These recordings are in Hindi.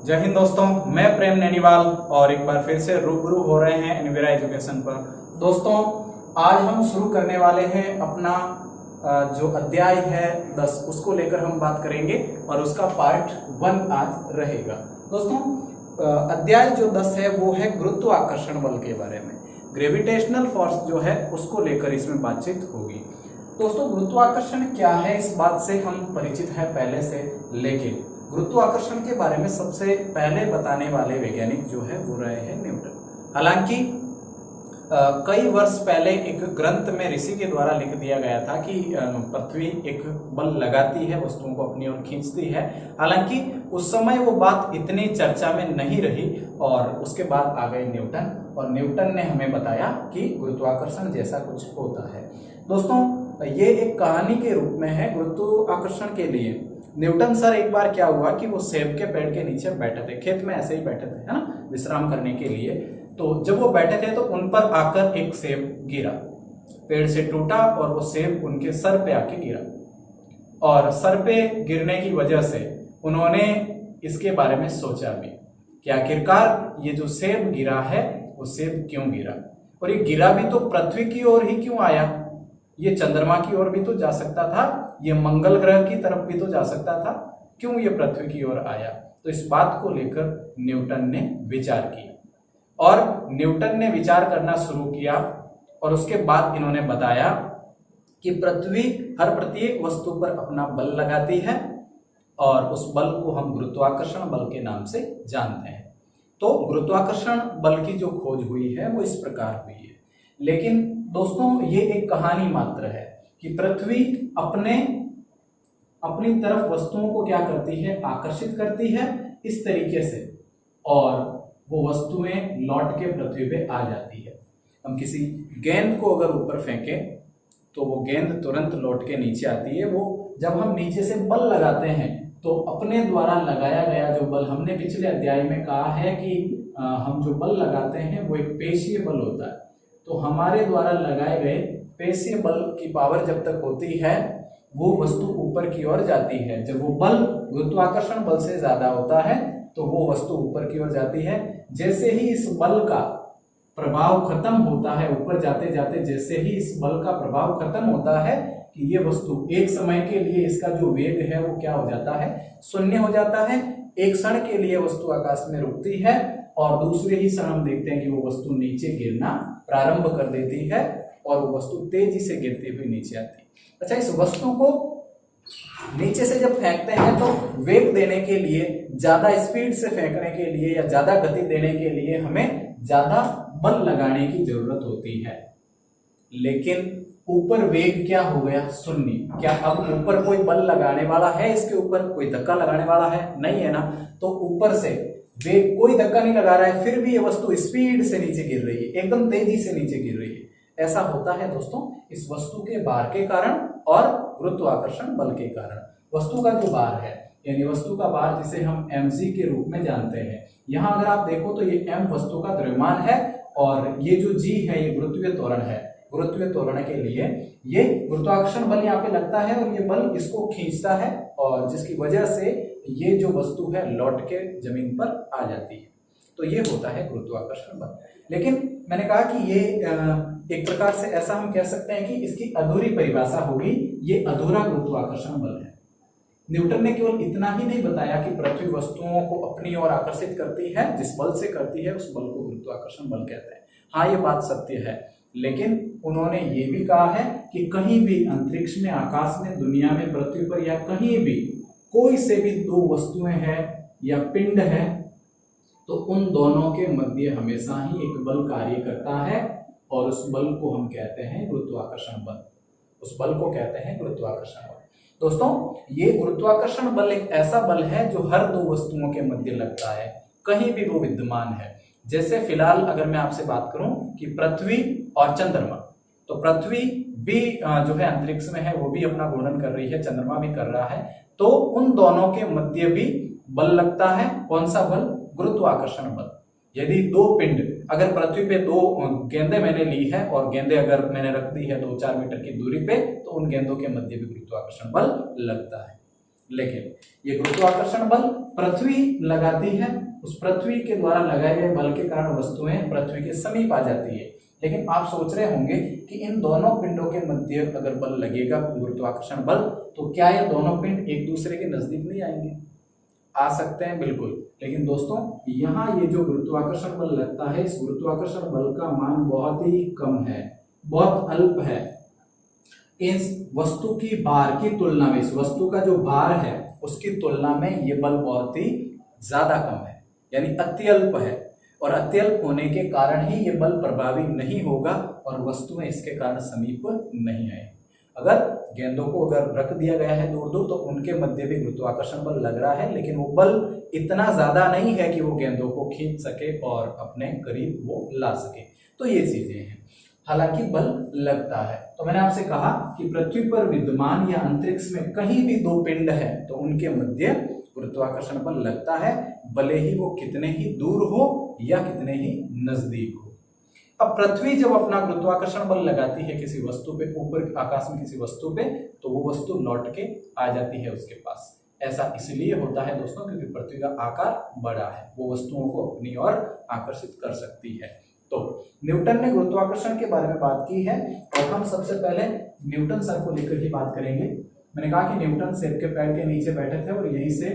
जय हिंद दोस्तों, मैं प्रेम नैनीवाल और एक बार फिर से रूबरू हो रहे हैं एनवीरा एजुकेशन पर। दोस्तों, आज हम शुरू करने वाले हैं अपना जो अध्याय है 10, उसको लेकर हम बात करेंगे और उसका पार्ट 1 आज रहेगा। दोस्तों, अध्याय जो 10 है वो है गुरुत्वाकर्षण बल के बारे में। ग्रेविटेशनल फोर्स जो है उसको लेकर इसमें बातचीत होगी। दोस्तों, गुरुत्वाकर्षण क्या है इस बात से हम परिचित हैं पहले से, लेकिन गुरुत्वाकर्षण के बारे में सबसे पहले बताने वाले वैज्ञानिक जो है वो रहे हैं न्यूटन। हालांकि कई वर्ष पहले एक ग्रंथ में ऋषि के द्वारा लिख दिया गया था कि पृथ्वी एक बल लगाती है, वस्तुओं को अपनी ओर खींचती है। हालांकि उस समय वो बात इतनी चर्चा में नहीं रही और उसके बाद आ गए न्यूटन और न्यूटन ने हमें बताया कि गुरुत्वाकर्षण जैसा कुछ होता है। दोस्तों, ये एक कहानी के रूप में है गुरुत्वाकर्षण के लिए। न्यूटन सर एक बार क्या हुआ कि वो सेब के पेड़ के नीचे बैठे थे, खेत में ऐसे ही बैठे थे, है ना, विश्राम करने के लिए। तो जब वो बैठे थे तो उन पर आकर एक सेब गिरा, पेड़ से टूटा और वो सेब उनके सर पे आके गिरा। और सर पे गिरने की वजह से उन्होंने इसके बारे में सोचा भी कि आखिरकार ये जो सेब गिरा है वो सेब क्यों गिरा, और ये गिरा भी तो पृथ्वी की ओर ही क्यों आया। ये चंद्रमा की ओर भी तो जा सकता था, ये मंगल ग्रह की तरफ भी तो जा सकता था, क्यों ये पृथ्वी की ओर आया। तो इस बात को लेकर न्यूटन ने विचार किया और न्यूटन ने विचार करना शुरू किया और उसके बाद इन्होंने बताया कि पृथ्वी हर प्रत्येक वस्तु पर अपना बल लगाती है और उस बल को हम गुरुत्वाकर्षण बल के नाम से जानते हैं। तो गुरुत्वाकर्षण बल की जो खोज हुई है वो इस प्रकार हुई है। लेकिन दोस्तों, ये एक कहानी मात्र है कि पृथ्वी अपनी तरफ वस्तुओं को क्या करती है, आकर्षित करती है इस तरीके से, और वो वस्तुएं लौट के पृथ्वी पे आ जाती है। हम किसी गेंद को अगर ऊपर फेंकें तो वो गेंद तुरंत लौट के नीचे आती है। वो जब हम नीचे से बल लगाते हैं तो अपने द्वारा लगाया गया जो बल, हमने पिछले अध्याय में कहा है कि हम जो बल लगाते हैं वो एक पेशीय बल होता है। तो हमारे द्वारा लगाए गए पेशीय बल की पावर जब तक होती है वो वस्तु ऊपर की ओर जाती है। जब वो बल गुरुत्वाकर्षण बल से ज्यादा होता है तो वो वस्तु ऊपर की ओर जाती है। जैसे ही इस बल का प्रभाव खत्म होता है, ऊपर जाते जाते जैसे ही इस बल का प्रभाव खत्म होता है कि ये वस्तु एक समय के लिए इसका जो वेग है वो क्या हो जाता है, शून्य हो जाता है। एक क्षण के लिए वस्तु आकाश में रुकती है और दूसरे ही क्षण हम देखते हैं कि वो वस्तु नीचे गिरना प्रारंभ कर देती है और वो वस्तु तेजी से गिरती हुई नीचे आती है। अच्छा, इस वस्तु को नीचे से जब फेंकते हैं तो वेग देने के लिए, ज्यादा स्पीड से फेंकने के लिए या ज्यादा गति देने के लिए हमें ज्यादा बल लगाने की जरूरत होती है। लेकिन ऊपर वेग क्या हो गया, शून्य। क्या अब ऊपर कोई बल लगाने वाला है, इसके ऊपर कोई धक्का लगाने वाला है, नहीं है ना। तो ऊपर से वेग कोई धक्का नहीं लगा रहा है, फिर भी ये वस्तु स्पीड से नीचे गिर रही है, एकदम तेजी से नीचे गिर रही है। ऐसा होता है दोस्तों इस वस्तु के भार के कारण और गुरुत्वाकर्षण बल के कारण। वस्तु का जो भार है, यानी वस्तु का भार जिसे हम mg के रूप में जानते हैं, यहाँ अगर आप देखो तो ये m वस्तु का द्रव्यमान है और ये जो g है ये गुरुत्वीय त्वरण है। गुरुत्वीय त्वरण के लिए ये गुरुत्वाकर्षण बल यहाँ पे लगता है और ये बल इसको खींचता है और जिसकी वजह से ये जो वस्तु है लौट के जमीन पर आ जाती है। तो ये होता है गुरुत्वाकर्षण बल। लेकिन मैंने कहा कि ये एक प्रकार से ऐसा हम कह सकते हैं कि इसकी अधूरी परिभाषा होगी, ये अधूरा गुरुत्वाकर्षण बल है। न्यूटन ने केवल इतना ही नहीं बताया कि पृथ्वी वस्तुओं को अपनी ओर आकर्षित करती है, जिस बल से करती है उस बल को गुरुत्वाकर्षण बल कहते हैं। हाँ, ये बात सत्य है, लेकिन उन्होंने ये भी कहा है कि कहीं भी अंतरिक्ष में, आकाश में, दुनिया में, पृथ्वी पर या कहीं भी कोई से भी दो वस्तुएं हैं या पिंड है तो उन दोनों के मध्य हमेशा ही एक बल कार्य करता है और उस बल को हम कहते हैं गुरुत्वाकर्षण बल। उस बल को कहते हैं गुरुत्वाकर्षण बल। दोस्तों, ये गुरुत्वाकर्षण बल एक ऐसा बल है जो हर दो वस्तुओं के मध्य लगता है, कहीं भी वो विद्यमान है। जैसे फिलहाल अगर मैं आपसे बात करूं कि पृथ्वी और चंद्रमा, तो पृथ्वी भी जो है अंतरिक्ष में है, वो भी अपना घूर्णन कर रही है, चंद्रमा भी कर रहा है, तो उन दोनों के मध्य भी बल लगता है। कौन सा बल? गुरुत्वाकर्षण बल। यदि दो पिंड, अगर पृथ्वी पे दो गेंदें मैंने ली है और गेंदें अगर मैंने रख दी है 2-4 मीटर की दूरी पे, तो उन गेंदों के मध्य भी गुरुत्वाकर्षण बल लगता है। लेकिन ये गुरुत्वाकर्षण बल पृथ्वी लगाती है, उस पृथ्वी के द्वारा लगाए गए बल के कारण वस्तुएं पृथ्वी के समीप आ जाती है। लेकिन आप सोच रहे होंगे कि इन दोनों पिंडों के मध्य अगर बल लगेगा गुरुत्वाकर्षण बल, तो क्या ये दोनों पिंड एक दूसरे के नजदीक नहीं आएंगे? आ सकते हैं, बिल्कुल। लेकिन दोस्तों यहाँ ये जो गुरुत्वाकर्षण बल लगता है, इस गुरुत्वाकर्षण बल का मान बहुत ही कम है, बहुत अल्प है। इस वस्तु की भार की तुलना में, इस वस्तु का जो भार है उसकी तुलना में ये बल बहुत ही ज्यादा कम है, यानी अत्यल्प है। और अत्यल्प होने के कारण ही ये बल प्रभावी नहीं होगा और वस्तुएं इसके कारण समीप नहीं आए। अगर गेंदों को अगर रख दिया गया है दूर दूर, तो उनके मध्य भी गुरुत्वाकर्षण बल लग रहा है, लेकिन वो बल इतना ज्यादा नहीं है कि वो गेंदों को खींच सके और अपने करीब वो ला सके। तो ये चीजें हैं, हालांकि बल लगता है। तो मैंने आपसे कहा कि पृथ्वी पर विद्यमान या अंतरिक्ष में कहीं भी दो पिंड है तो उनके मध्य गुरुत्वाकर्षण बल लगता है, भले ही वो कितने ही दूर हो या कितने ही नजदीक हो। अब पृथ्वी जब अपना गुरुत्वाकर्षण बल लगाती है किसी वस्तु पे, ऊपर आकाश में किसी वस्तु पे, तो वो वस्तु लौट के आ जाती है उसके पास। ऐसा इसलिए होता है दोस्तों क्योंकि पृथ्वी का आकार बड़ा है, वो वस्तुओं को अपनी ओर आकर्षित कर सकती है। तो न्यूटन ने गुरुत्वाकर्षण के बारे में बात की है और हम सबसे पहले न्यूटन सर को लेकर ही बात करेंगे। मैंने कहा कि न्यूटन सिर के पैर के नीचे बैठे थे और यहीं से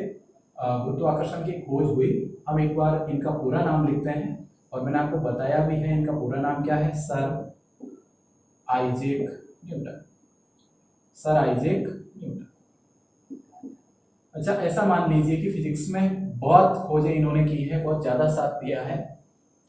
गुरुत्वाकर्षण की खोज हुई। हम एक बार इनका पूरा नाम लिखते हैं और मैंने आपको बताया भी है इनका पूरा नाम क्या है, sir Isaac Newton. Sir Isaac Newton. अच्छा, ऐसा मान लीजिए कि फिजिक्स में बहुत खोजें इन्होंने की है, बहुत ज्यादा साथ दिया है,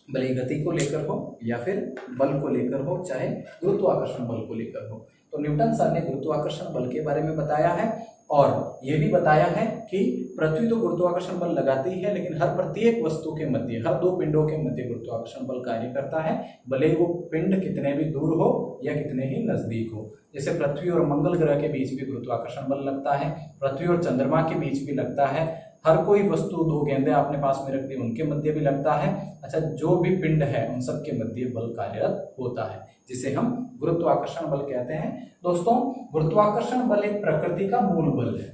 भले गति को लेकर हो या फिर बल को लेकर हो, चाहे गुरुत्वाकर्षण बल को लेकर हो। तो न्यूटन सर ने गुरुत्वाकर्षण बल के बारे में बताया है और यह भी बताया है कि पृथ्वी तो गुरुत्वाकर्षण बल लगाती है, लेकिन हर प्रत्येक वस्तु के मध्य, हर दो पिंडों के मध्य गुरुत्वाकर्षण बल कार्य करता है, भले ही वो पिंड कितने भी दूर हो या कितने ही नजदीक हो। जैसे पृथ्वी और मंगल ग्रह के बीच भी गुरुत्वाकर्षण बल लगता है, पृथ्वी और चंद्रमा के बीच भी लगता है, हर कोई वस्तु, दो गेंदें आपने पास में रख दी, उनके मध्य भी लगता है। अच्छा, जो भी पिंड है उन सब के मध्य बल कार्यरत होता है, जिसे हम गुरुत्वाकर्षण बल कहते हैं। दोस्तों, गुरुत्वाकर्षण बल एक प्रकृति का मूल बल है,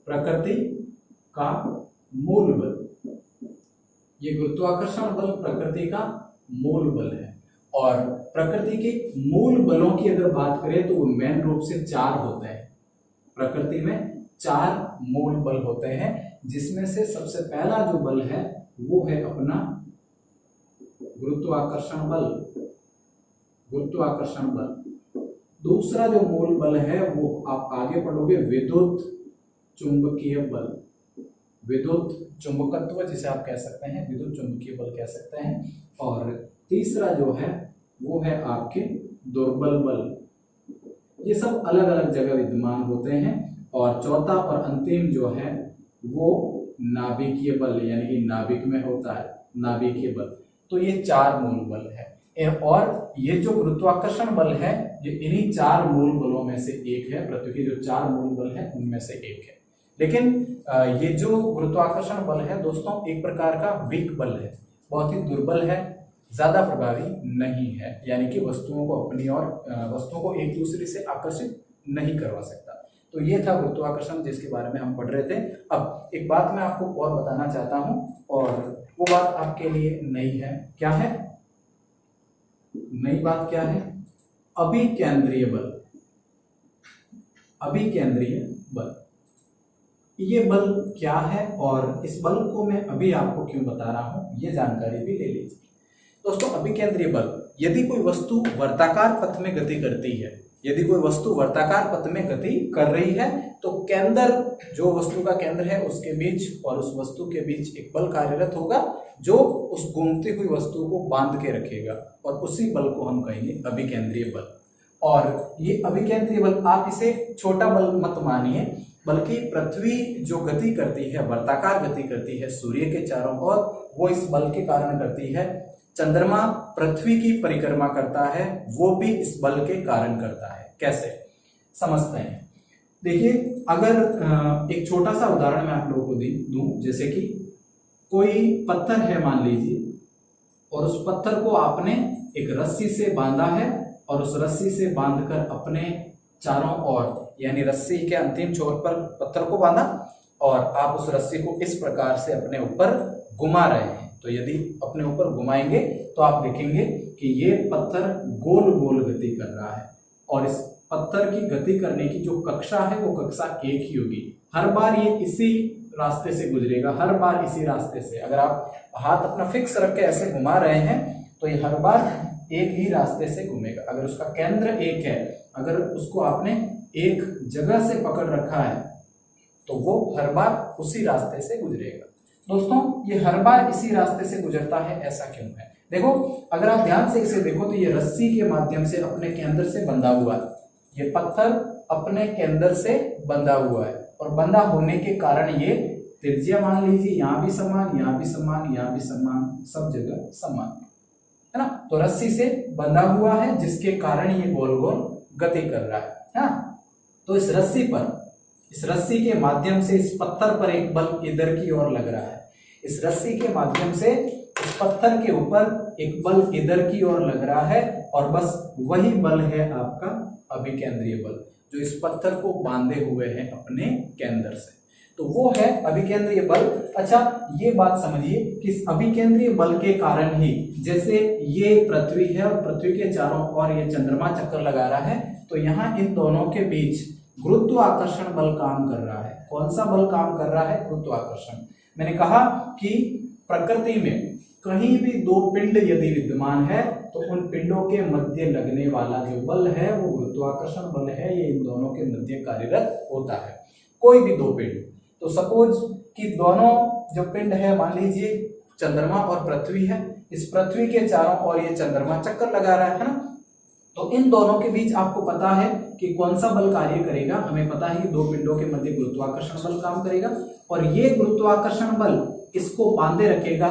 प्रकृति का मूल बल। ये गुरुत्वाकर्षण बल प्रकृति का मूल बल है और प्रकृति के मूल बलों की अगर बात करें तो वो मेन रूप से 4 होते हैं। प्रकृति में 4 मूल बल होते हैं, जिसमें से सबसे पहला जो बल है वो है अपना गुरुत्वाकर्षण बल, गुरुत्वाकर्षण बल। दूसरा जो मूल बल है वो आप आगे पढ़ोगे विद्युत चुंबकीय बल, विद्युत चुंबकत्व जिसे आप कह सकते हैं, विद्युत चुंबकीय बल कह सकते हैं। और तीसरा जो है वो है आपके दुर्बल बल। ये सब अलग अलग जगह विद्यमान होते हैं। और चौथा और अंतिम जो है वो नाभिकीय बल, यानी कि नाभिक में होता है, नाभिकीय बल। तो ये 4 मूल बल है और ये जो गुरुत्वाकर्षण बल है ये इन्हीं 4 मूल बलों में से एक है। पृथ्वी के जो 4 मूल बल है उनमें से एक है। लेकिन ये जो गुरुत्वाकर्षण बल है दोस्तों एक प्रकार का वीक बल है, बहुत ही दुर्बल है, ज्यादा प्रभावी नहीं है, यानी कि वस्तुओं को अपनी ओर, वस्तुओं को एक दूसरे से आकर्षित नहीं करवा सकता। तो ये था गुरुत्वाकर्षण जिसके बारे में हम पढ़ रहे थे। अब एक बात मैं आपको और बताना चाहता हूं और वो बात आपके लिए नई है। क्या है नई बात? क्या है? अभिकेंद्रीय बल। अभिकेंद्रीय बल, ये बल क्या है और इस बल को मैं अभी आपको क्यों बता रहा हूं, ये जानकारी भी ले लीजिए। दोस्तों, अभिकेंद्रीय बल, यदि कोई वस्तु वर्ताकार पथ में गति करती है, यदि कोई वस्तु वर्ताकार पथ में गति कर रही है तो केंद्र, जो वस्तु का केंद्र है उसके बीच और उस वस्तु के बीच एक बल कार्यरत होगा जो उस घूमती हुई वस्तु को बांध के रखेगा और उसी बल को हम कहेंगे अभिकेंद्रीय बल। और ये अभिकेंद्रीय बल आप इसे छोटा बल मत मानिए, बल्कि पृथ्वी जो गति करती है, वर्ताकार गति करती है सूर्य के चारों ओर, वो इस बल के कारण करती है। चंद्रमा पृथ्वी की परिक्रमा करता है, वो भी इस बल के कारण करता है। कैसे समझते हैं? देखिए, अगर एक छोटा सा उदाहरण मैं आप लोगों को दूं, जैसे कि कोई पत्थर है मान लीजिए, और उस पत्थर को आपने एक रस्सी से बांधा है और उस रस्सी से बांधकर अपने चारों ओर, यानी रस्सी के अंतिम छोर पर पत्थर को बांधा और आप उस रस्सी को इस प्रकार से अपने ऊपर घुमा रहे हैं। तो यदि अपने ऊपर घुमाएंगे तो आप देखेंगे कि ये पत्थर गोल गोल गति कर रहा है और इस पत्थर की गति करने की जो कक्षा है वो कक्षा एक ही होगी। हर बार ये इसी रास्ते से गुजरेगा, हर बार इसी रास्ते से। अगर आप हाथ अपना फिक्स रख के ऐसे घुमा रहे हैं तो ये हर बार एक ही रास्ते से घूमेगा। अगर उसका केंद्र एक है, अगर उसको आपने एक जगह से पकड़ रखा है तो वो हर बार उसी रास्ते से गुजरेगा। दोस्तों ये हर बार इसी रास्ते से गुजरता है, ऐसा क्यों है? देखो अगर आप ध्यान से इसे देखो तो ये रस्सी के माध्यम से अपने केंद्र से बंधा हुआ है, ये पत्थर अपने केंद्र से बंधा हुआ है और बंधा होने के कारण ये त्रिज्या मान लीजिए यहाँ भी समान, यहाँ भी समान, यहाँ भी समान, सब जगह समान है ना। तो रस्सी से बंधा हुआ है जिसके कारण ये गोल गोल गति कर रहा है ना। तो इस रस्सी के माध्यम से इस पत्थर पर एक बल इधर की ओर लग रहा है, इस रस्सी के माध्यम से इस पत्थर के ऊपर एक बल इधर की ओर लग रहा है और बस वही बल है आपका अभिकेंद्रीय बल जो इस पत्थर को बांधे हुए है अपने केंद्र से। तो वो है अभिकेंद्रीय बल। अच्छा ये बात समझिए कि इस अभिकेंद्रीय बल के कारण ही, जैसे ये पृथ्वी है और पृथ्वी के चारों ओर ये चंद्रमा चक्कर लगा रहा है, तो यहाँ इन दोनों के बीच गुरुत्वाकर्षण बल काम कर रहा है। कौन सा बल काम कर रहा है? गुरुत्वाकर्षण। मैंने कहा कि प्रकृति में कहीं भी दो पिंड यदि विद्यमान है तो उन पिंडों के मध्य लगने वाला जो बल है वो गुरुत्वाकर्षण बल है, ये इन दोनों के मध्य कार्यरत होता है। कोई भी दो पिंड, तो सपोज कि दोनों जो पिंड है, मान लीजिए चंद्रमा और पृथ्वी है, इस पृथ्वी के चारों ओर ये चंद्रमा चक्कर लगा रहा है ना, तो इन दोनों के बीच आपको पता है कि कौन सा बल कार्य करेगा। हमें पता है कि दो पिंडों के मध्य गुरुत्वाकर्षण बल काम करेगा और ये गुरुत्वाकर्षण बल इसको बांधे रखेगा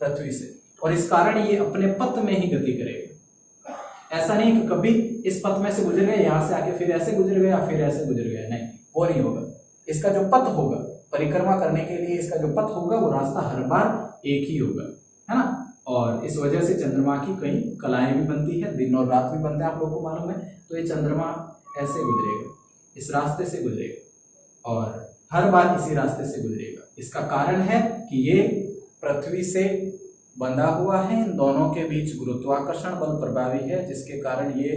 पृथ्वी से और इस कारण ये अपने पथ में ही गति करेगा। ऐसा नहीं कि कभी इस पथ में से गुजर गया, यहाँ से आके फिर ऐसे गुजर गया, फिर ऐसे गुजर गया, नहीं, वो नहीं होगा। इसका जो पथ होगा परिक्रमा करने के लिए, इसका जो पथ होगा वो रास्ता हर बार एक ही होगा, है ना। और इस वजह से चंद्रमा की कई कलाएं भी बनती है, दिन और रात भी बनते हैं, आप लोगों को मालूम है। तो ये चंद्रमा ऐसे गुजरेगा, इस रास्ते से गुजरेगा और हर बार इसी रास्ते से गुजरेगा। इसका कारण है कि ये पृथ्वी से बंधा हुआ है, इन दोनों के बीच गुरुत्वाकर्षण बल प्रभावी है जिसके कारण ये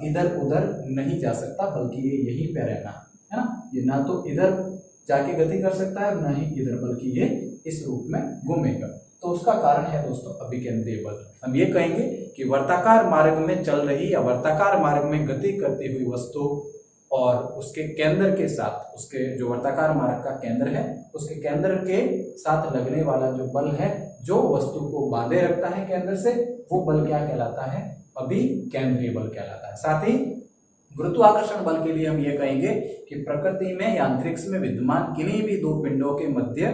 इधर उधर नहीं जा सकता, बल्कि ये यहीं पे रहना है ना। ये ना तो इधर जाके गति कर सकता है, ना ही इधर, बल्कि ये इस रूप में घूमेगा। तो उसका कारण है दोस्तों अभिकेंद्रीय बल। हम ये कहेंगे कि वर्ताकार मार्ग में चल रही या वर्ताकार मार्ग में गति करती हुई वस्तु और उसके केंद्र के साथ, उसके जो वर्ताकार मार्ग का केंद्र है उसके केंद्र के साथ लगने वाला जो बल है जो वस्तु को बांधे रखता है केंद्र से, वो बल क्या कहलाता है? अभिकेंद्रीय बल कहलाता है। साथ ही गुरुत्वाकर्षण बल के लिए हम ये कहेंगे कि प्रकृति में या अंतरिक्ष में विद्यमान किन्हीं भी दो पिंडों के मध्य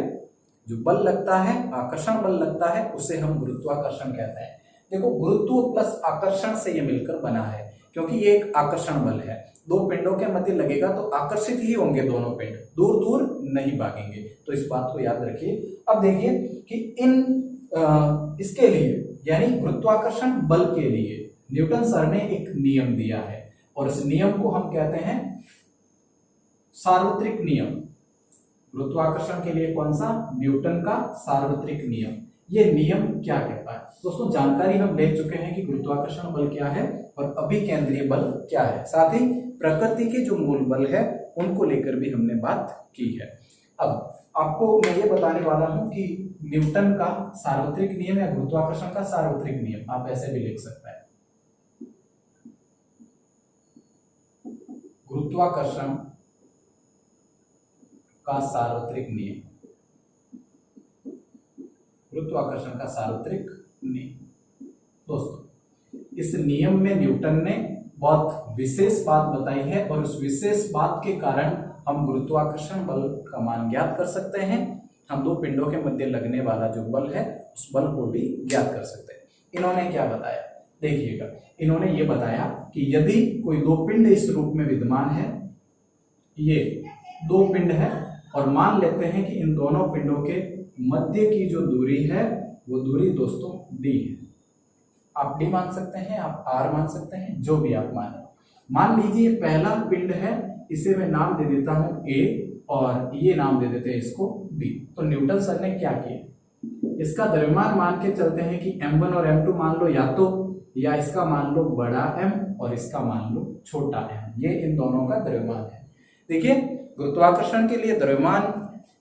जो बल लगता है, आकर्षण बल लगता है, उसे हम गुरुत्वाकर्षण कहते हैं। देखो गुरुत्व प्लस आकर्षण से ये मिलकर बना है, क्योंकि ये एक आकर्षण बल है। दो पिंडों के मध्य लगेगा तो आकर्षित ही होंगे दोनों पिंड, दूर दूर नहीं भागेंगे। तो इस बात को याद रखिए। अब देखिए कि इसके लिए यानी गुरुत्वाकर्षण बल के लिए न्यूटन सर ने एक नियम दिया है और इस नियम को हम कहते हैं सार्वत्रिक नियम। गुरुत्वाकर्षण के लिए कौन सा? न्यूटन का सार्वत्रिक नियम। ये नियम क्या कहता है? दोस्तों जानकारी हम ले चुके हैं कि गुरुत्वाकर्षण बल क्या है और अभिकेंद्रीय बल क्या है। साथ ही प्रकृति के जो मूल बल है उनको लेकर भी हमने बात की है। अब आपको मैं ये बताने वाला हूं कि न्यूटन का सार्वत्रिक नियम या गुरुत्वाकर्षण का सार्वत्रिक नियम, आप ऐसे भी लिख सकते हैं। गुरुत्वाकर्षण का सार्वत्रिक नियम, गुरुत्वाकर्षण का सार्वत्रिक नियम। दोस्तों इस नियम में न्यूटन ने बहुत विशेष बात बताई है और उस विशेष बात के कारण हम गुरुत्वाकर्षण बल का मान ज्ञात कर सकते हैं। हम दो पिंडों के मध्य लगने वाला जो बल है उस बल को भी ज्ञात कर सकते हैं। इन्होंने क्या बताया? देखिएगा, इन्होंने ये बताया कि यदि कोई दो पिंड इस रूप में विद्यमान है, ये दो पिंड है और मान लेते हैं कि इन दोनों पिंडों के मध्य की जो दूरी है वो दूरी दोस्तों d है। आप d मान सकते हैं, आप r मान सकते हैं, जो भी आप माने। मान लीजिए पहला पिंड है, इसे मैं नाम दे देता हूं ए और ये नाम दे देते हैं इसको बी। तो न्यूटन सर ने क्या किया, इसका द्रव्यमान मान के चलते हैं कि m1 और m2 मान लो, या इसका मान लो बड़ा M और इसका मान लो छोटा m, ये इन दोनों का द्रव्यमान है। देखिए गुरुत्वाकर्षण के लिए द्रव्यमान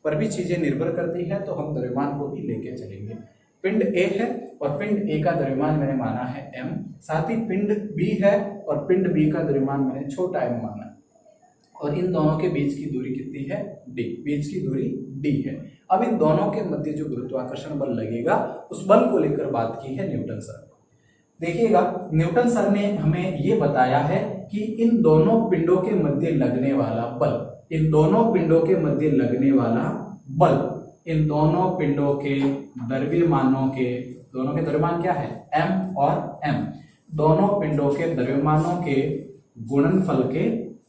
पर भी चीजें निर्भर करती है, तो हम द्रव्यमान को भी लेके चलेंगे। पिंड A है और पिंड A का द्रव्यमान मैंने माना है m, साथ ही पिंड B है और पिंड B का द्रव्यमान मैंने छोटा m माना है, और इन दोनों के बीच की दूरी कितनी है, d, बीच की दूरी d है। अब इन दोनों के मध्य जो गुरुत्वाकर्षण बल लगेगा उस बल को लेकर बात की है न्यूटन सर। देखिएगा न्यूटन सर ने हमें ये बताया है कि इन दोनों पिंडों के मध्य लगने वाला बल, इन दोनों पिंडों के मध्य लगने वाला बल, इन दोनों पिंडों के द्रव्यमानों के, दोनों के द्रव्यमान क्या है m और m, दोनों पिंडों के द्रव्यमानों के गुणनफल के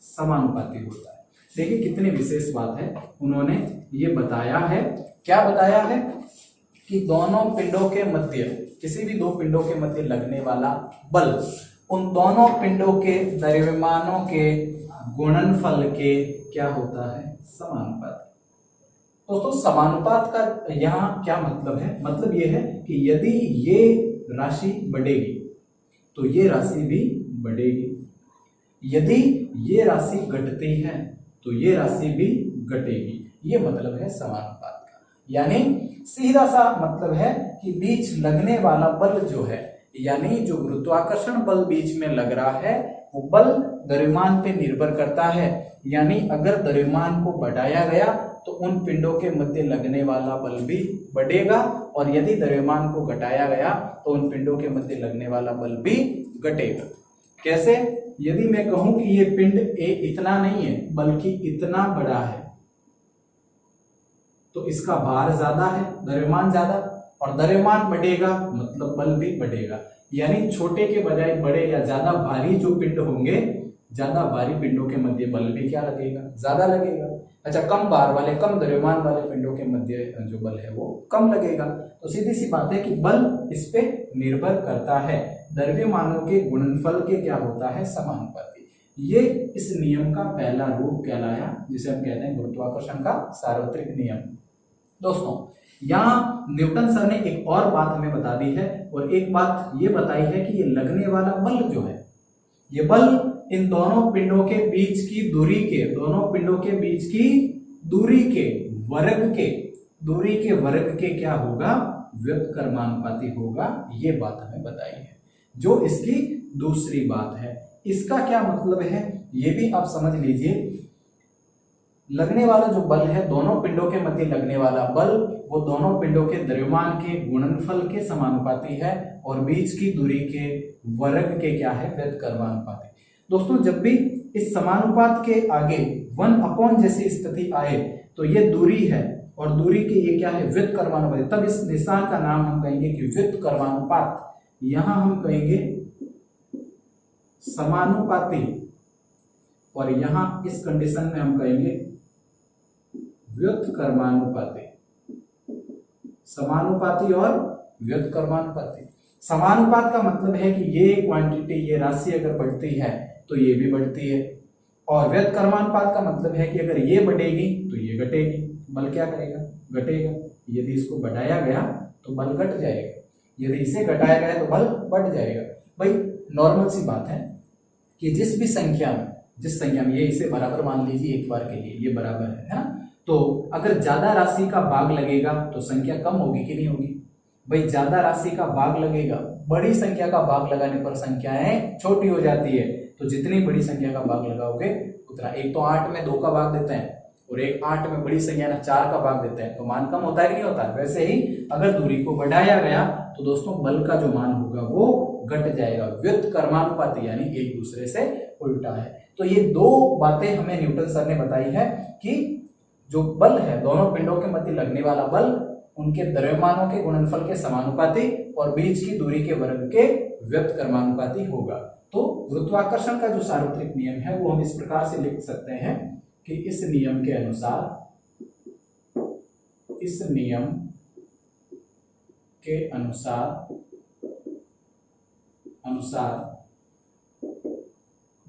समानुपाती होता है। देखिए कितनी विशेष बात है, उन्होंने ये बताया है, क्या बताया है कि दोनों पिंडों के मध्य, किसी भी दो पिंडों के मध्य लगने वाला बल उन दोनों पिंडों के द्रव्यमानों के गुणनफल के क्या होता है, समानुपाती। दोस्तों समानुपात का यहाँ क्या मतलब है, मतलब ये है कि यदि ये राशि बढ़ेगी तो ये राशि भी बढ़ेगी, यदि ये राशि घटती है तो ये राशि भी घटेगी, ये मतलब है समानुपात का। यानी सीधा सा मतलब है कि बीच लगने वाला बल जो है, यानी जो गुरुत्वाकर्षण बल बीच में लग रहा है वो बल द्रव्यमान पे निर्भर करता है। यानी अगर द्रव्यमान को बढ़ाया गया तो उन पिंडों के मध्य लगने वाला बल भी बढ़ेगा, और यदि द्रव्यमान को घटाया गया तो उन पिंडों के मध्य लगने वाला बल भी घटेगा। कैसे, यदि मैं कहूं कि ये पिंड A इतना नहीं है बल्कि इतना बड़ा है, तो इसका भार ज्यादा है, द्रव्यमान ज्यादा, और द्रव्यमान बढ़ेगा मतलब बल भी बढ़ेगा। यानी छोटे के बजाय बड़े या ज्यादा भारी जो पिंड होंगे, ज्यादा भारी पिंडों के मध्य बल भी क्या लगेगा, ज्यादा लगेगा। अच्छा, कम भार वाले, कम द्रव्यमान वाले पिंडों के मध्य जो बल है वो कम लगेगा। तो सीधी सी बात है कि बल इस पे निर्भर करता है, द्रव्यमानों के गुणनफल के क्या होता है, समानुपाती। ये इस नियम का पहला रूप कहलाया, जिसे हम कहते हैं गुरुत्वाकर्षण का सार्वत्रिक नियम। दोस्तों यहाँ न्यूटन सर ने एक और बात हमें बता दी है, और एक बात ये बताई है कि ये लगने वाला बल जो है, ये बल इन दोनों पिंडों के बीच की दूरी के, दोनों पिंडों के बीच की दूरी के वर्ग के क्या होगा, व्युत्क्रमानुपाती होगा। ये बात हमें बताई है, जो इसकी दूसरी बात है। इसका क्या मतलब है ये भी आप समझ लीजिए। लगने वाला जो बल है, दोनों पिंडों के मध्य लगने वाला बल, वो दोनों पिंडों के द्रव्यमान के गुणनफल के समानुपाती है, और बीच की दूरी के वर्ग के क्या है, व्युत्क्रमानुपाती। दोस्तों जब भी इस समानुपात के आगे 1/, जैसी स्थिति आए तो ये दूरी है, और दूरी के ये क्या है, व्युत्क्रमानुपाती। तब इस निशान का नाम हम कहेंगे कि व्युत्क्रमानुपात, यहां हम कहेंगे समानुपाती, और यहां इस कंडीशन में हम कहेंगे व्युत्क्रमानुपाती। समानुपाती और व्युत्क्रमानुपाती। समानुपात का मतलब है कि ये क्वांटिटी, ये राशि अगर बढ़ती है तो ये भी बढ़ती है, और व्युत्क्रमानुपात का मतलब है कि अगर ये बढ़ेगी तो ये घटेगी, बल क्या करेगा, घटेगा। यदि इसको बढ़ाया गया तो बल घट जाएगा, यदि इसे घटाया गया तो बल बढ़ जाएगा। भाई नॉर्मल सी बात है कि जिस संख्या में ये इसे बराबर मान लीजिए, एक बार के लिए ये बराबर है ना, तो अगर ज्यादा राशि का भाग लगेगा तो संख्या कम होगी कि नहीं होगी। भाई ज्यादा राशि का भाग लगेगा, बड़ी संख्या का भाग लगाने पर संख्याएं छोटी हो जाती है, तो जितनी बड़ी संख्या का भाग लगाओगे उतना, एक तो 8 में 2 का भाग देते हैं, और एक 8 में बड़ी संख्या ना 4 का भाग देते हैं, तो मान कम होता है कि नहीं होता। वैसे ही अगर दूरी को बढ़ाया गया तो दोस्तों बल का जो मान होगा वो घट जाएगा, व्युत्क्रमानुपाती, यानी एक दूसरे से उल्टा है। तो ये दो बातें हमें न्यूटन सर ने बताई है कि जो बल है, दोनों पिंडों के मध्य लगने वाला बल उनके द्रव्यमानों के गुणनफल के समानुपाती और बीच की दूरी के वर्ग के व्युत्क्रमानुपाती होगा। तो गुरुत्वाकर्षण का जो सार्वत्रिक नियम है वो हम इस प्रकार से लिख सकते हैं कि इस नियम के अनुसार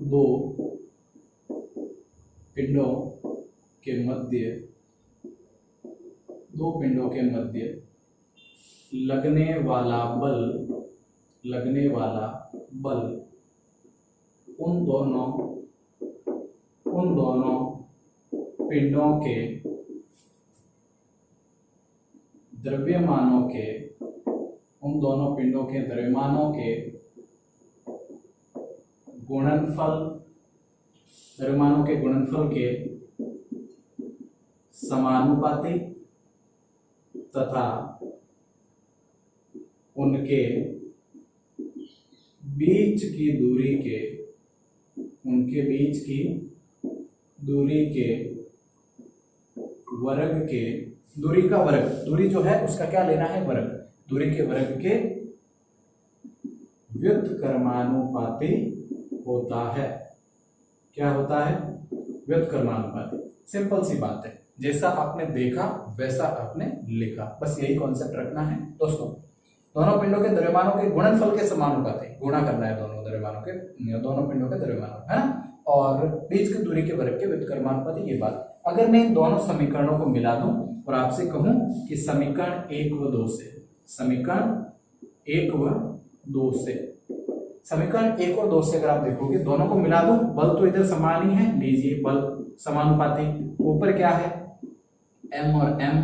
दो पिंडों के मध्य लगने वाला बल उन दोनों पिंडों के द्रव्यमानों के गुणनफल के समानुपाती तथा उनके बीच की दूरी का वर्ग, दूरी जो है उसका क्या लेना है, वर्ग, दूरी के वर्ग के व्युत्क्रमानुपाती होता है। क्या होता है, व्युत्क्रमानुपाती। सिंपल सी बात है, जैसा आपने देखा वैसा आपने लिखा, बस यही कॉन्सेप्ट रखना है दोस्तों। दोनों पिंडों के द्रव्यमानों के गुणनफल के समानुपाती, गुणा करना है दोनों पिंडों के द्रव्यमानों, है ना, और बीच की दूरी के वर्ग के व्युत्क्रमानुपाती। ये बात, अगर मैं इन दोनों समीकरणों को मिला दूं और आपसे कहूं कि समीकरण 1 व 2 से, समीकरण 1 और 2 से अगर आप देखोगे, दोनों को मिला दूं, बल तो इधर समान ही है, लीजिए बल समानुपाती, ऊपर क्या है m और m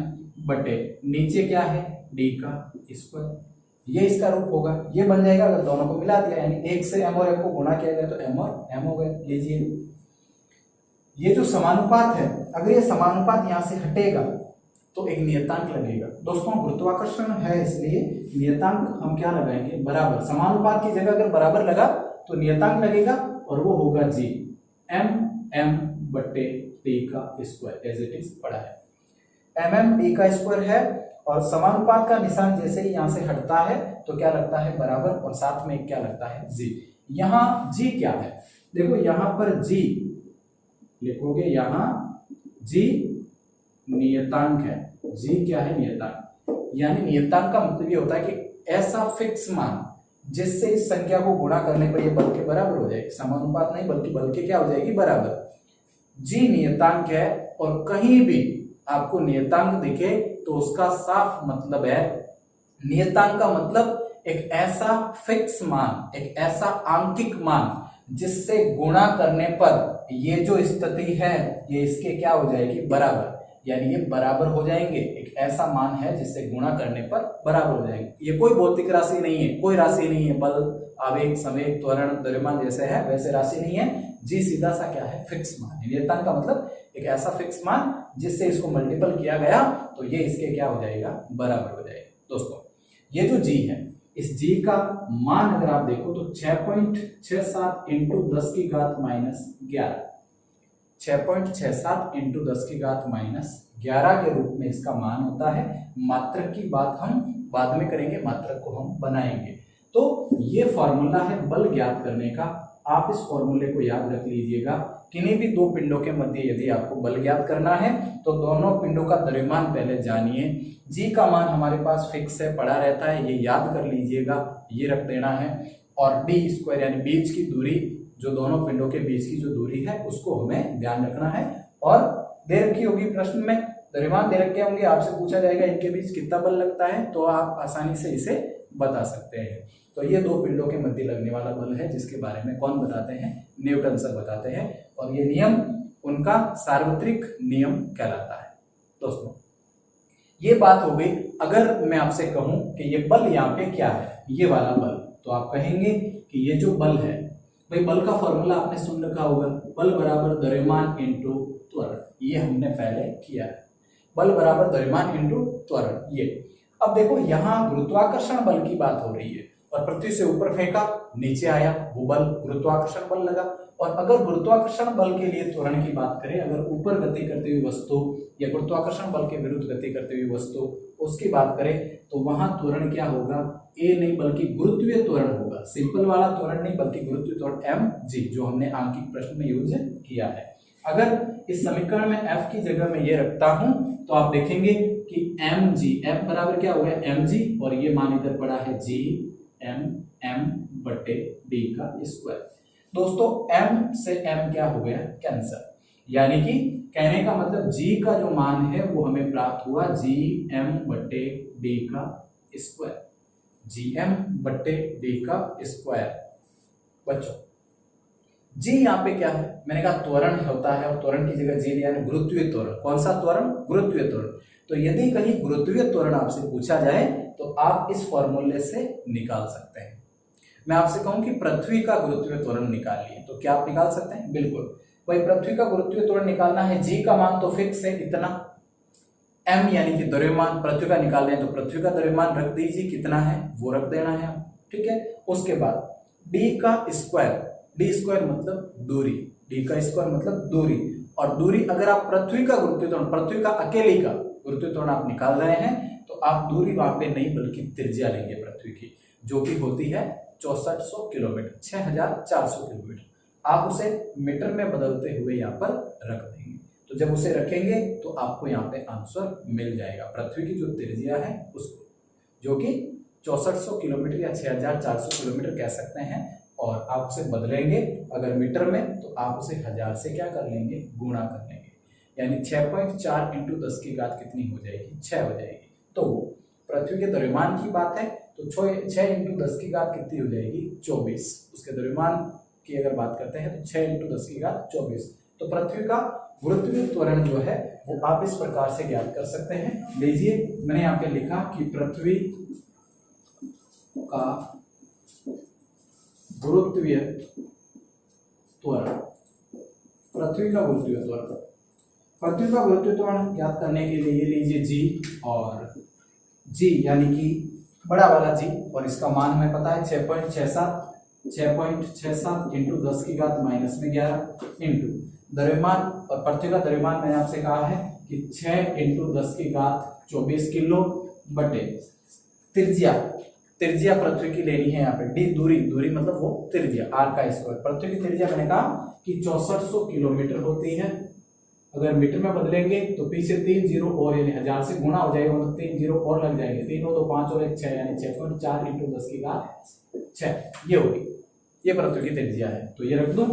बटे नीचे क्या है d का स्क्वायर, ये इसका रूप होगा, ये बन जाएगा अगर दोनों को मिला दिया, यानी 1 से m और m को गुणा किया गया तो m और m हो गए। लीजिए ये जो समानुपात है, अगर ये समानुपात यहाँ से हटेगा तो एक नियतांक लगेगा दोस्तों, गुरुत्वाकर्षण है इसलिए नियतांक हम क्या लगाएंगे, बराबर। समानुपात की जगह अगर बराबर लगा तो नियतांक लगेगा और वो होगा g, m बटे d का स्क्वायर, एज इट इज पड़ा है, mm d का स्क्वायर है, और समानुपात का निशान जैसे ही यहाँ से हटता है तो क्या लगता है, बराबर, और साथ में क्या लगता है, g। यहाँ g क्या है, देखो यहाँ पर g लिखोगे, यहाँ g नियतांक है, g क्या है, नियतांक, यानी नियतांक का मतलब ये होता है कि ऐसा फिक्स मान जिससे इस संख्या को गुणा करने पर ये बल के बराबर हो जाएगी, समानुपात नहीं बल्कि बल के क्या हो जाएगी, बराबर। g नियतांक है, और कहीं भी आपको नियतांक दिखे तो उसका साफ मतलब है, नियतांक का मतलब एक ऐसा फिक्स मान, एक ऐसा आंकिक मान जिससे गुणा करने पर ये जो स्थिति है ये इसके क्या हो जाएगी, बराबर, यानी ये बराबर हो जाएंगे। एक ऐसा मान है जिससे गुणा करने पर बराबर हो जाएंगे। ये कोई भौतिक राशि नहीं है, कोई राशि नहीं है, बल, आवेग, संवेग, त्वरण, द्रव्यमान जैसे है वैसे राशि नहीं है। जी सीधा सा क्या है, फिक्स मान है। नियतांक का मतलब एक ऐसा फिक्स मान जिससे इसको मल्टीपल किया गया तो ये इसके क्या हो जाएगा, बराबर हो जाएगा। दोस्तों ये जो जी है, इस जी का मान अगर आप देखो तो 6.67 इंटू 10 की घात माइनस 11, 6.67 इंटू 10 की घात माइनस 11 के रूप में इसका मान होता है। मात्रक की बात हम बाद में करेंगे, मात्रक को हम बनाएंगे। तो ये फॉर्मूला है बल ज्ञात करने का, आप इस फॉर्मूले को याद रख लीजिएगा। किन्हीं भी दो पिंडों के मध्य यदि आपको बल ज्ञात करना है तो दोनों पिंडों का द्रव्यमान पहले जानिए। जी का मान हमारे पास फिक्स है, पड़ा रहता है, ये याद कर लीजिएगा, ये रख देना है। और डी स्क्वायर यानी बीच की दूरी, जो दोनों पिंडों के बीच की जो दूरी है उसको हमें ध्यान रखना है। और दे रखी होगी प्रश्न में, द्रव्यमान दे रखे होंगे, आपसे पूछा जाएगा इनके बीच कितना बल लगता है, तो आप आसानी से इसे बता सकते हैं। तो ये दो पिंडों के मध्य लगने वाला बल है जिसके बारे में कौन बताते हैं, न्यूटन सर बताते हैं, और ये नियम उनका सार्वत्रिक नियम कहलाता है। दोस्तों ये बात हो गई। अगर मैं आपसे कहूं कि ये बल यहाँ पे क्या है, ये वाला बल, तो आप कहेंगे कि ये जो बल है, भाई बल का फॉर्मूला आपने सुन रखा होगा, बल बराबर द्रव्यमान इंटू त्वरण, ये हमने पहले किया है, बल बराबर द्रव्यमान इंटू त्वरण। ये अब देखो यहाँ गुरुत्वाकर्षण बल की बात हो रही है, और पृथ्वी से ऊपर फेंका, नीचे आया, वो बल गुरुत्वाकर्षण बल लगा। और अगर गुरुत्वाकर्षण बल के लिए त्वरण की बात करें, अगर ऊपर गति करती हुई वस्तु या गुरुत्वाकर्षण बल के विरुद्ध गति करती हुई वस्तु उसकी बात करें, तो वहां त्वरण क्या होगा, ए नहीं बल्कि गुरुत्वीय त्वरण होगा। सिंपल वाला त्वरण नहीं बल्कि गुरुत्वीय त्वरण mg, जो हमने आंकिक प्रश्न में यूज किया है। अगर इस समीकरण में f की जगह में ये रखता हूं तो आप देखेंगे कि mg, f बराबर क्या हो गया mg, और ये मान इधर पड़ा है g m बटे d का स्क्वायर। दोस्तों m से m क्या हो गया, कैंसर। यानी कि कहने का मतलब g का जो मान है वो हमें प्राप्त हुआ gm/d का स्क्वायर, gm/d का स्क्वायर। बच्चों जी यहाँ पे क्या है, मैंने कहा त्वरण होता है और त्वरण की जगह जी लिया है गुरुत्वीय त्वरण। कौन सा त्वरण, गुरुत्वीय त्वरण। तो यदि कहीं गुरुत्वीय त्वरण आपसे पूछा जाए तो आप इस फॉर्मूले से निकाल सकते हैं। मैं आपसे कहूं कि पृथ्वी का गुरुत्वीय त्वरण निकालिए तो क्या आप निकाल सकते हैं, बिल्कुल। भाई पृथ्वी का गुरुत्वीय त्वरण निकालना है, जी का मान तो फिक्स है इतना, m यानी कि द्रव्यमान पृथ्वी का निकाल रहे हैं तो पृथ्वी का द्रव्यमान रख दीजिए, कितना है वो रख देना है, ठीक है। उसके बाद d का स्क्वायर, d स्क्वायर मतलब दूरी, d का स्क्वायर मतलब दूरी, और दूरी अगर आप पृथ्वी का गुरुत्वीय त्वरण, पृथ्वी का अकेले का गुरुत्वीय त्वरण आप निकाल रहे हैं तो आप दूरी वहां पे नहीं बल्कि त्रिज्या लेंगे पृथ्वी की, जो कि होती है 6400 किलोमीटर, 6400 किलोमीटर। आप उसे मीटर में बदलते हुए यहाँ पर रख देंगे, तो जब उसे रखेंगे तो आपको यहाँ पे आंसर मिल जाएगा पृथ्वी की जो त्रिज्या है उसको, जो कि 6400 किलोमीटर या 6400 किलोमीटर कह सकते हैं। और आप उसे बदलेंगे अगर मीटर में तो आप उसे 1000 से क्या कर लेंगे, गुणा कर लेंगे, यानी 6.4 × 10 की घात कितनी हो जाएगी, 6 हो जाएगी। तो पृथ्वी के द्रव्यमान की बात है तो 6 × 10 की घात कितनी हो जाएगी, 24। उसके द्रव्यमान की अगर बात करते हैं तो 6 × 10 की घात 24। तो पृथ्वी का गुरुत्वीय त्वरण जो है वो आप इस प्रकार से ज्ञात कर सकते हैं। लीजिए मैंने यहाँ पे लिखा कि पृथ्वी का गुरुत्वीय त्वरण, पृथ्वी का गुरुत्वीय त्वरण, पृथ्वी का गुरुत्वीय त्वरण ज्ञात करने के लिए ये लीजिए जी, और जी यानी कि बड़ा वाला जी, और इसका मान हमें पता है 6.67 × 10 की घात -11 इंटू द्रव्यमान, और पृथ्वी का द्रव्यमान मैंने आपसे कहा है कि 6 × 10 की घात 24 किलो बटे त्रिज्या, त्रिज्या पृथ्वी की लेनी है यहाँ पे, डी दूरी, दूरी मतलब वो त्रिज्या आर का स्क्वायर। पृथ्वी की त्रिज्या मैंने कहा कि 6400 किलोमीटर होती है, अगर मीटर में बदलेंगे तो पीछे 3 जीरो और, यानी 1000 से गुणा हो जाएगा मतलब 3 जीरो और लग जाएंगे, 3 2 5 और 1 6, यानी 6.4 × 10 की घात 6 ये होगी, ये पृथ्वी की त्रिज्या है। तो ये रख दूं,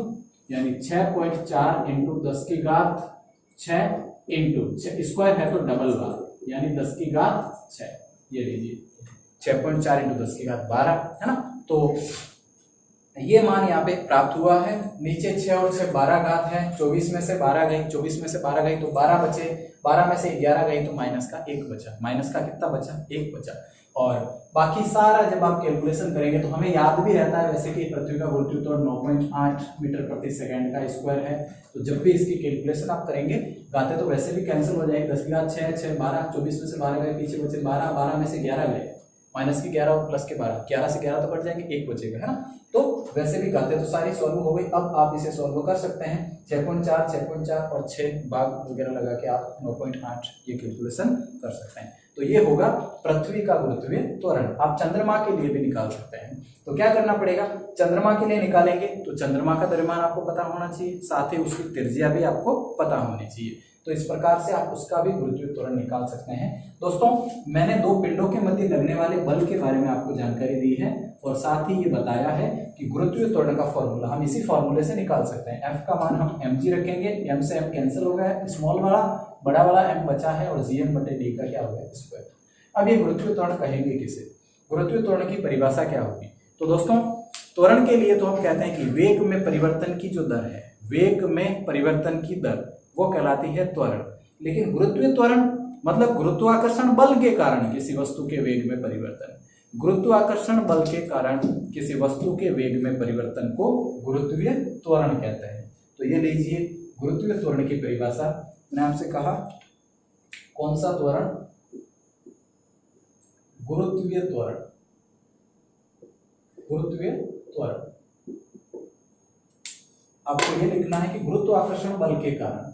यानी 6.4 × 10 की घात 6 इंटू स्क्वायर है तो डबल बार, यानी 10 की घात 6, ये लीजिए 6.4 × 10 की घात 12 है ना। तो ये मान यहाँ पे प्राप्त हुआ है। नीचे 6 और 6 12 घात है, 24 में से 12 गई, 24 में से 12 गई तो 12 बचे, 12 में से 11 गई तो माइनस का 1 बचा, माइनस का कितना बचा, 1 बचा। और बाकी सारा जब आप कैलकुलेशन करेंगे तो हमें याद भी रहता है वैसे कि पृथ्वी का गुरुत्वीय त्वरण 9.8 मीटर प्रति सेकंड का स्क्वायर है। तो जब भी इसकी कैलकुलेशन आप करेंगे, गाते तो वैसे भी कैंसिल हो जाएगी, 10 की घात 6 6 12, 24 में से 12 गए, पीछे बचे 12, 12 में से 11 गए, माइनस की 11 और प्लस के 12, 11 से 11 तो कट जाएंगे, 1 बचेगा है ना। तो वैसे भी गाते तो सारी सॉल्व हो गई। अब आप इसे सॉल्व कर सकते हैं, 6.4 6.4 और 6 भाग वगैरह लगा के आप 9.8 ये कैलकुलेशन कर सकते हैं। तो ये होगा पृथ्वी का गुरुत्वीय त्वरण। आप चंद्रमा के लिए भी निकाल सकते हैं। तो क्या करना पड़ेगा, चंद्रमा के लिए निकालेंगे तो चंद्रमा का द्रव्यमान आपको पता होना चाहिए, साथ ही उसकी त्रिज्या भी आपको पता होनी चाहिए। तो इस प्रकार से आप उसका भी गुरुत्वीय त्वरण निकाल सकते हैं। दोस्तों मैंने दो पिंडों के मध्य लगने वाले बल के बारे में आपको जानकारी दी है, और साथ ही ये बताया है कि गुरुत्वीय त्वरण का फॉर्मूला हम इसी फॉर्मूले से निकाल सकते हैं। एफ का मान हम mg रखेंगे, m से m कैंसिल हो गया, स्मॉल वाला बड़ा वाला m बचा है, और gm/d का क्या हो गया, स्क्वायर। अब ये गुरुत्वीय त्वरण कहेंगे किसे, गुरुत्वीय त्वरण की परिभाषा क्या होगी। तो दोस्तों त्वरण के लिए तो हम कहते हैं कि वेग में परिवर्तन की जो दर है, वेग में परिवर्तन की दर वो कहलाती है त्वरण। लेकिन गुरुत्वीय त्वरण मतलब गुरुत्वाकर्षण बल के कारण किसी वस्तु के वेग में परिवर्तन, गुरुत्वाकर्षण बल के कारण किसी वस्तु के वेग में परिवर्तन को गुरुत्वीय त्वरण कहते हैं। तो ये लीजिए गुरुत्वीय त्वरण की परिभाषा, मैंने आपसे कहा कौन सा त्वरण, गुरुत्वीय त्वरण, गुरुत्वीय त्वरण। आपको ये लिखना है कि गुरुत्वाकर्षण बल के कारण,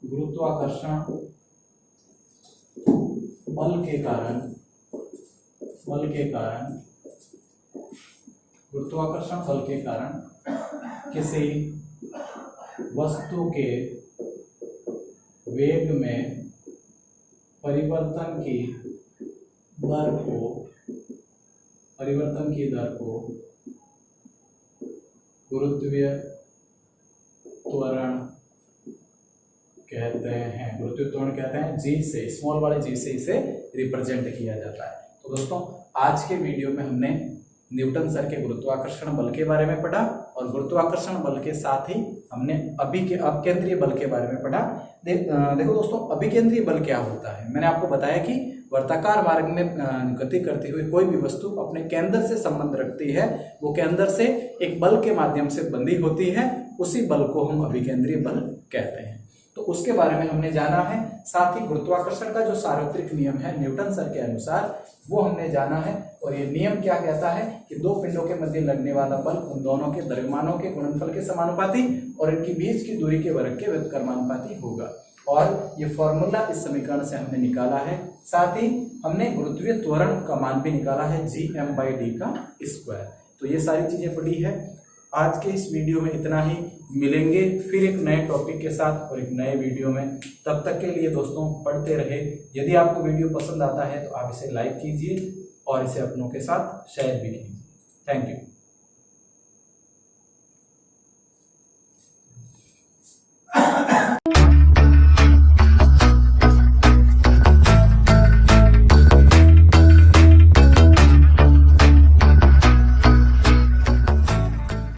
गुरुत्वाकर्षण बल के कारण, बल के कारण, गुरुत्वाकर्षण बल के कारण किसी वस्तु के वेग में परिवर्तन की दर को, परिवर्तन की दर को गुरुत्वीय त्वरण कहते हैं, गुरुत्वीय त्वरण कहते हैं जी से, स्मॉल वाले जी से इसे रिप्रेजेंट किया जाता है। तो दोस्तों आज के वीडियो में हमने न्यूटन सर के गुरुत्वाकर्षण बल के बारे में पढ़ा और गुरुत्वाकर्षण बल के साथ ही हमने अपकेंद्रीय बल के बारे में पढ़ा। देखो दोस्तों, अभिकेंद्रीय बल क्या होता है। मैंने आपको बताया कि वर्ताकार मार्ग में गति करती हुई कोई भी वस्तु अपने केंद्र से संबंध रखती है, वो केंद्र से एक बल के माध्यम से बंधी होती है, उसी बल को हम अभिकेंद्रीय बल कहते हैं। तो उसके बारे में हमने जाना है। साथ ही गुरुत्वाकर्षण का जो सार्वत्रिक नियम है न्यूटन सर के अनुसार, वो हमने जाना है। और ये नियम क्या कहता है कि दो पिंडों के मध्य लगने वाला बल उन दोनों के द्रव्यमानों के गुणनफल के समानुपाती और इनके बीच की दूरी के वर्ग के व्युत्क्रमानुपाती होगा। और ये फॉर्मूला इस समीकरण से हमने निकाला है। साथ ही हमने गुरुत्वीय त्वरण का मान भी निकाला है gm/d का स्क्वायर। तो ये सारी चीजें पढ़ी है। आज के इस वीडियो में इतना ही। मिलेंगे फिर एक नए टॉपिक के साथ और एक नए वीडियो में। तब तक के लिए दोस्तों पढ़ते रहे। यदि आपको वीडियो पसंद आता है तो आप इसे लाइक कीजिए और इसे अपनों के साथ शेयर भी कीजिए। Thank you.